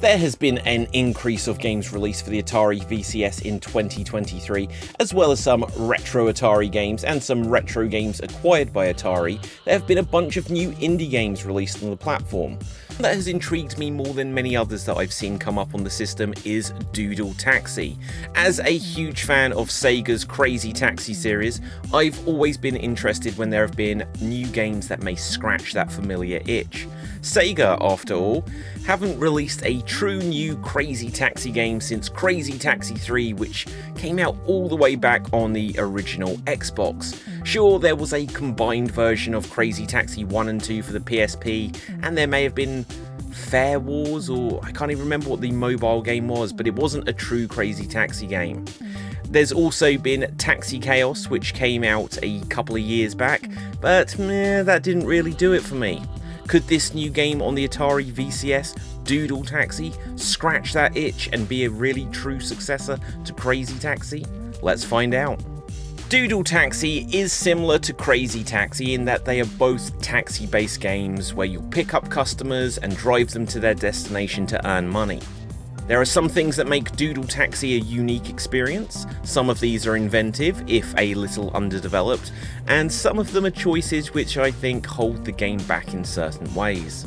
There has been an increase of games released for the Atari VCS in 2023, as well as some retro Atari games and some retro games acquired by Atari. There have been a bunch of new indie games released on the platform. That has intrigued me more than many others that I've seen come up on the system is Doodle Taxi. As a huge fan of Sega's Crazy Taxi series, I've always been interested when there have been new games that may scratch that familiar itch. Sega, after all, haven't released a true new Crazy Taxi game since Crazy Taxi 3, which came out all the way back on the original Xbox. Sure, there was a combined version of Crazy Taxi 1 and 2 for the PSP, and there may have been Fair Wars, or I can't even remember what the mobile game was, but it wasn't a true Crazy Taxi game. There's also been Taxi Chaos, which came out a couple of years back, but that didn't really do it for me. Could this new game on the Atari VCS, Doodle Taxi, scratch that itch and be a really true successor to Crazy Taxi? Let's find out. Doodle Taxi is similar to Crazy Taxi in that they are both taxi-based games where you pick up customers and drive them to their destination to earn money. There are some things that make Doodle Taxi a unique experience. Some of these are inventive, if a little underdeveloped, and some of them are choices which I think hold the game back in certain ways.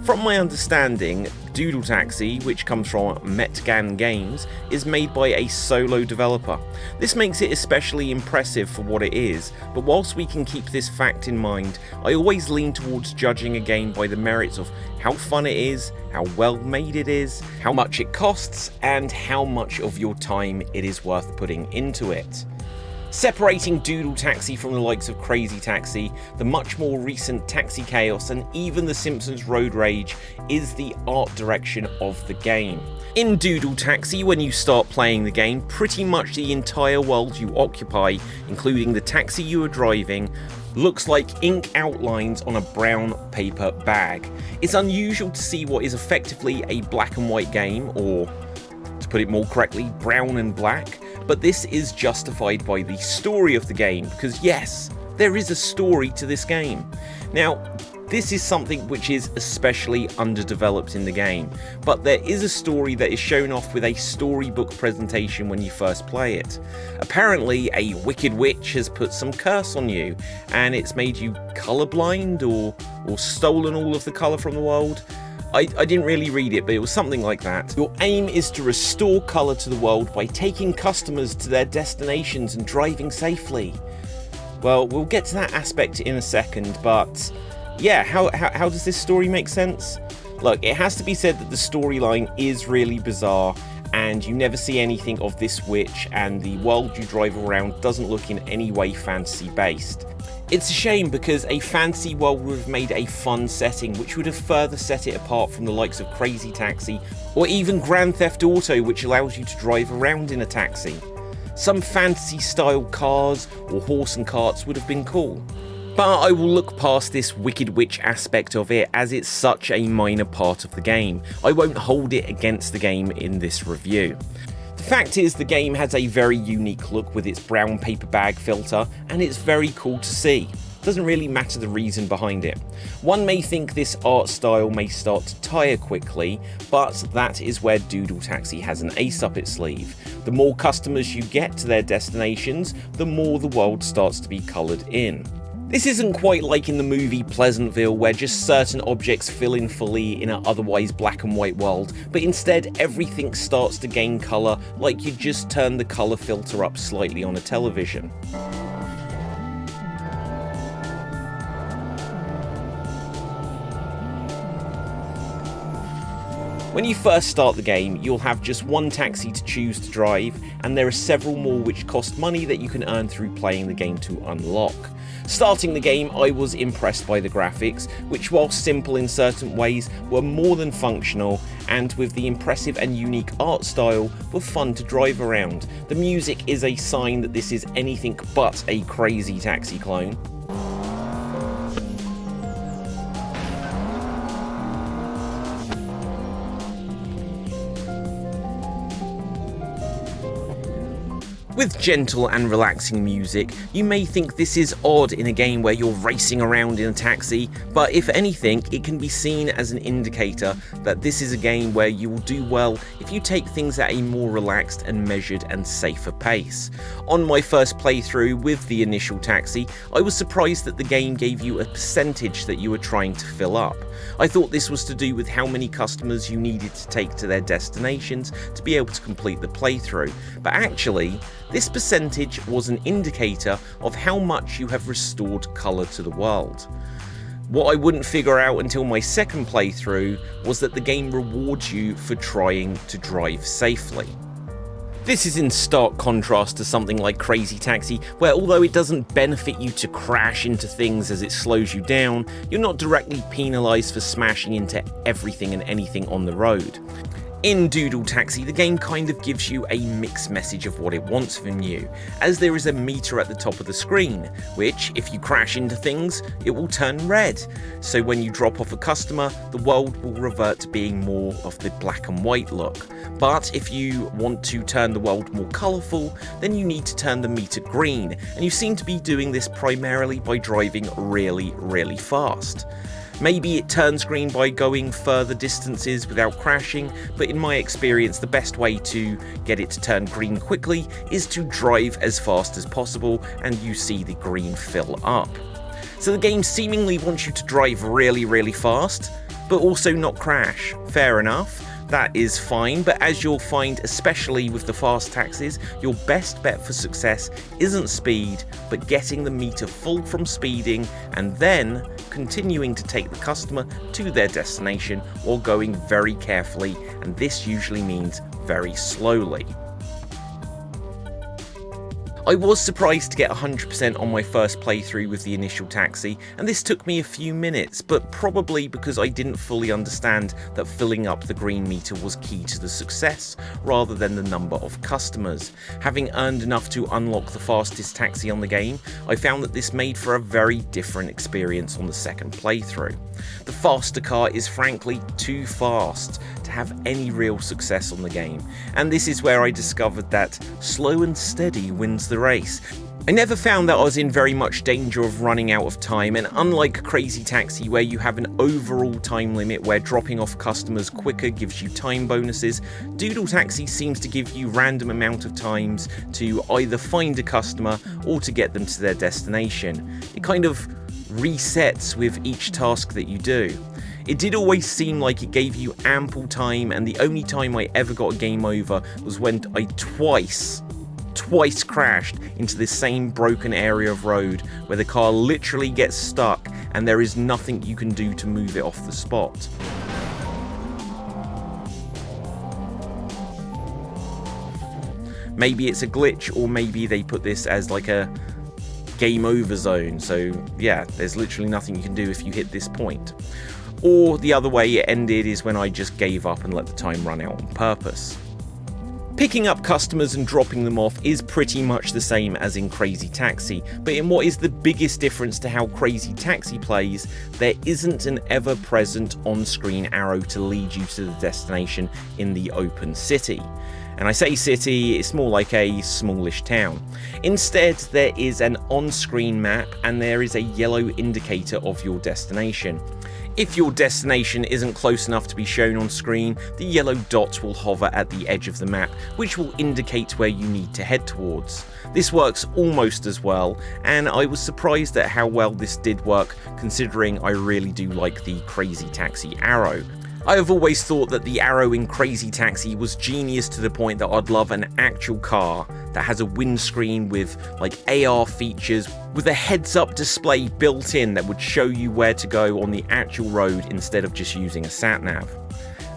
From my understanding, Doodle Taxi, which comes from Metgan Games, is made by a solo developer. This makes it especially impressive for what it is, but whilst we can keep this fact in mind, I always lean towards judging a game by the merits of how fun it is, how well made it is, how much it costs, and how much of your time it is worth putting into it. Separating Doodle Taxi from the likes of Crazy Taxi, the much more recent Taxi Chaos, and even The Simpsons Road Rage is the art direction of the game. In Doodle Taxi, when you start playing the game, pretty much the entire world you occupy, including the taxi you are driving, looks like ink outlines on a brown paper bag. It's unusual to see what is effectively a black and white game, or to put it more correctly, brown and black, but this is justified by the story of the game, because yes, there is a story to this game. Now, this is something which is especially underdeveloped in the game, but there is a story that is shown off with a storybook presentation when you first play it. Apparently, a wicked witch has put some curse on you, and it's made you colorblind or stolen all of the color from the world. I didn't really read it, but it was something like that. Your aim is to restore colour to the world by taking customers to their destinations and driving safely. Well, we'll get to that aspect in a second, but yeah, how does this story make sense? Look, it has to be said that the storyline is really bizarre, and you never see anything of this witch, and the world you drive around doesn't look in any way fantasy-based. It's a shame because a fantasy world would have made a fun setting which would have further set it apart from the likes of Crazy Taxi or even Grand Theft Auto, which allows you to drive around in a taxi. Some fantasy style cars or horse and carts would have been cool. But I will look past this wicked witch aspect of it as it's such a minor part of the game. I won't hold it against the game in this review. The fact is, the game has a very unique look with its brown paper bag filter, and it's very cool to see. Doesn't really matter the reason behind it. One may think this art style may start to tire quickly, but that is where Doodle Taxi has an ace up its sleeve. The more customers you get to their destinations, the more the world starts to be coloured in. This isn't quite like in the movie Pleasantville, where just certain objects fill in fully in an otherwise black and white world, but instead everything starts to gain colour like you just turn the colour filter up slightly on a television. When you first start the game, you'll have just one taxi to choose to drive, and there are several more which cost money that you can earn through playing the game to unlock. Starting the game, I was impressed by the graphics, which while simple in certain ways, were more than functional, and with the impressive and unique art style, were fun to drive around. The music is a sign that this is anything but a Crazy Taxi clone. With gentle and relaxing music, you may think this is odd in a game where you're racing around in a taxi, but if anything, it can be seen as an indicator that this is a game where you will do well if you take things at a more relaxed and measured and safer pace. On my first playthrough with the initial taxi, I was surprised that the game gave you a percentage that you were trying to fill up. I thought this was to do with how many customers you needed to take to their destinations to be able to complete the playthrough, but actually, this percentage was an indicator of how much you have restored colour to the world. What I wouldn't figure out until my second playthrough was that the game rewards you for trying to drive safely. This is in stark contrast to something like Crazy Taxi, where although it doesn't benefit you to crash into things as it slows you down, you're not directly penalised for smashing into everything and anything on the road. In Doodle Taxi, the game kind of gives you a mixed message of what it wants from you, as there is a meter at the top of the screen, which, if you crash into things, it will turn red. So when you drop off a customer, the world will revert to being more of the black and white look. But if you want to turn the world more colourful, then you need to turn the meter green, and you seem to be doing this primarily by driving really, really fast. Maybe it turns green by going further distances without crashing, but in my experience the best way to get it to turn green quickly is to drive as fast as possible and you see the green fill up. So the game seemingly wants you to drive really, really fast, but also not crash. Fair enough. That is fine, but as you'll find, especially with the fast taxis, your best bet for success isn't speed, but getting the meter full from speeding and then continuing to take the customer to their destination while going very carefully, and this usually means very slowly. I was surprised to get 100% on my first playthrough with the initial taxi, and this took me a few minutes, but probably because I didn't fully understand that filling up the green meter was key to the success, rather than the number of customers. Having earned enough to unlock the fastest taxi on the game, I found that this made for a very different experience on the second playthrough. The faster car is frankly too fast to have any real success on the game, and this is where I discovered that slow and steady wins the race. I never found that I was in very much danger of running out of time, and unlike Crazy Taxi where you have an overall time limit where dropping off customers quicker gives you time bonuses, Doodle Taxi seems to give you random amount of times to either find a customer or to get them to their destination. It kind of resets with each task that you do. It did always seem like it gave you ample time, and the only time I ever got a game over was when I twice crashed into the same broken area of road where the car literally gets stuck and there is nothing you can do to move it off the spot. Maybe it's a glitch, or maybe they put this as like a game over zone, so yeah, there's literally nothing you can do if you hit this point. Or the other way it ended is when I just gave up and let the time run out on purpose. Picking up customers and dropping them off is pretty much the same as in Crazy Taxi, but in what is the biggest difference to how Crazy Taxi plays, there isn't an ever-present on-screen arrow to lead you to the destination in the open city. And I say city, it's more like a smallish town. Instead, there is an on-screen map and there is a yellow indicator of your destination. If your destination isn't close enough to be shown on screen, the yellow dot will hover at the edge of the map, which will indicate where you need to head towards. This works almost as well, and I was surprised at how well this did work, considering I really do like the Crazy Taxi arrow. I have always thought that the arrow in Crazy Taxi was genius to the point that I'd love an actual car that has a windscreen with like AR features with a heads-up display built in that would show you where to go on the actual road instead of just using a sat-nav.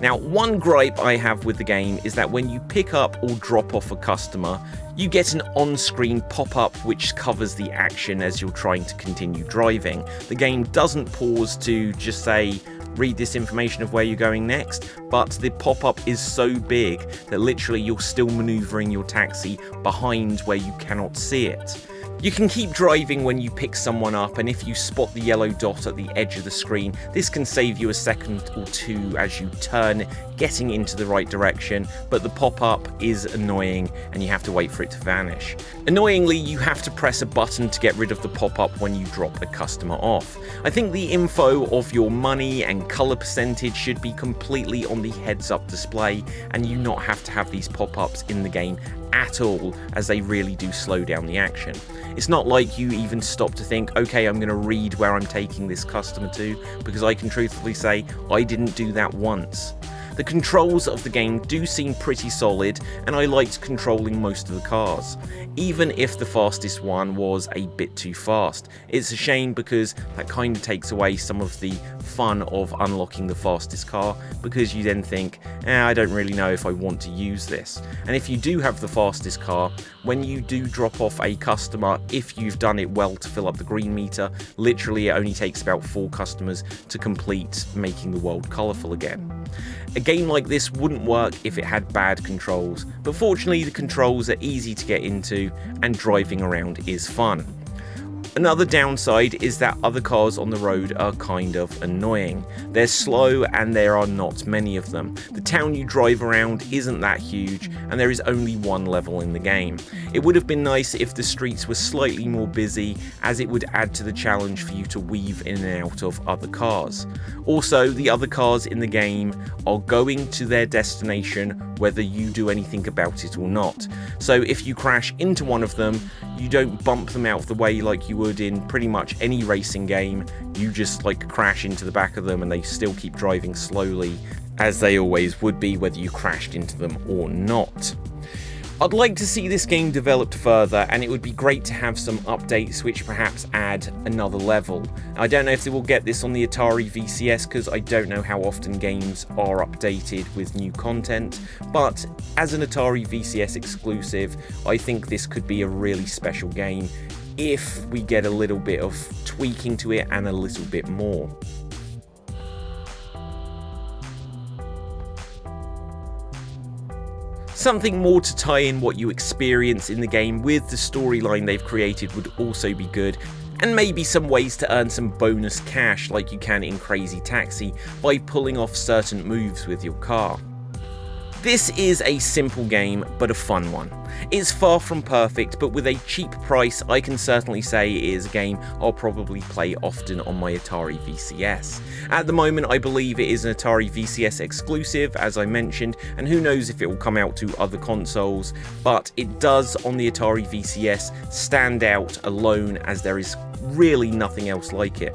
Now, one gripe I have with the game is that when you pick up or drop off a customer, you get an on-screen pop-up which covers the action as you're trying to continue driving. The game doesn't pause to just say, read this information of where you're going next, but the pop-up is so big that literally you're still maneuvering your taxi behind where you cannot see it. You can keep driving when you pick someone up, and if you spot the yellow dot at the edge of the screen, this can save you a second or two as you turn, getting into the right direction, but the pop-up is annoying and you have to wait for it to vanish. Annoyingly, you have to press a button to get rid of the pop-up when you drop a customer off. I think the info of your money and colour percentage should be completely on the heads-up display, and you not have to have these pop-ups in the game at all, as they really do slow down the action. It's not like you even stop to think, okay, I'm going to read where I'm taking this customer to, because I can truthfully say I didn't do that once. The controls of the game do seem pretty solid, and I liked controlling most of the cars, even if the fastest one was a bit too fast. It's a shame because that kind of takes away some of the fun of unlocking the fastest car, because you then think, I don't really know if I want to use this. And if you do have the fastest car, when you do drop off a customer, if you've done it well to fill up the green meter, literally it only takes about 4 customers to complete making the world colourful again. A game like this wouldn't work if it had bad controls, but fortunately the controls are easy to get into and driving around is fun. Another downside is that other cars on the road are kind of annoying. They're slow and there are not many of them. The town you drive around isn't that huge and there is only one level in the game. It would have been nice if the streets were slightly more busy, as it would add to the challenge for you to weave in and out of other cars. Also, the other cars in the game are going to their destination whether you do anything about it or not. So if you crash into one of them, you don't bump them out of the way like you would in pretty much any racing game. You just crash into the back of them and they still keep driving slowly, as they always would be whether you crashed into them or not. I'd like to see this game developed further, and it would be great to have some updates which perhaps add another level. I don't know if they will get this on the Atari VCS, because I don't know how often games are updated with new content, but as an Atari VCS exclusive, I think this could be a really special game if we get a little bit of tweaking to it and a little bit more. Something more to tie in what you experience in the game with the storyline they've created would also be good, and maybe some ways to earn some bonus cash like you can in Crazy Taxi by pulling off certain moves with your car. This is a simple game, but a fun one. It's far from perfect, but with a cheap price, I can certainly say it is a game I'll probably play often on my Atari VCS. At the moment, I believe it is an Atari VCS exclusive, as I mentioned, and who knows if it will come out to other consoles, but it does on the Atari VCS stand out alone, as there is really nothing else like it.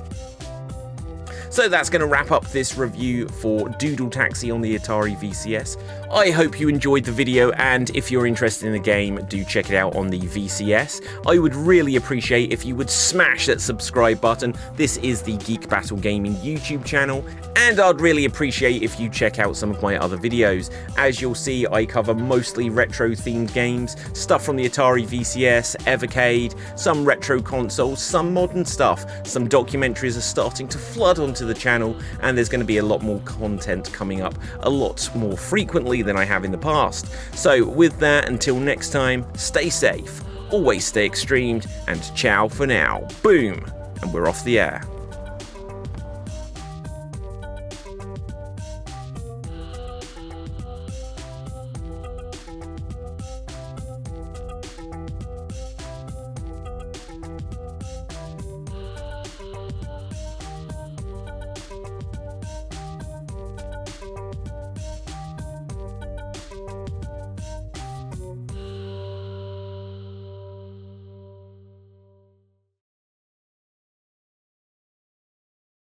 So that's going to wrap up this review for Doodle Taxi on the Atari VCS. I hope you enjoyed the video, and if you're interested in the game, do check it out on the VCS. I would really appreciate if you would smash that subscribe button. This is the Geek Battle Gaming YouTube channel, and I'd really appreciate if you check out some of my other videos. As you'll see, I cover mostly retro-themed games, stuff from the Atari VCS, Evercade, some retro consoles, some modern stuff. Some documentaries are starting to flood onto the channel, and there's going to be a lot more content coming up a lot more frequently than I have in the past. So with that, until next time, stay safe, always stay extremed, and ciao for now. Boom, and we're off the air.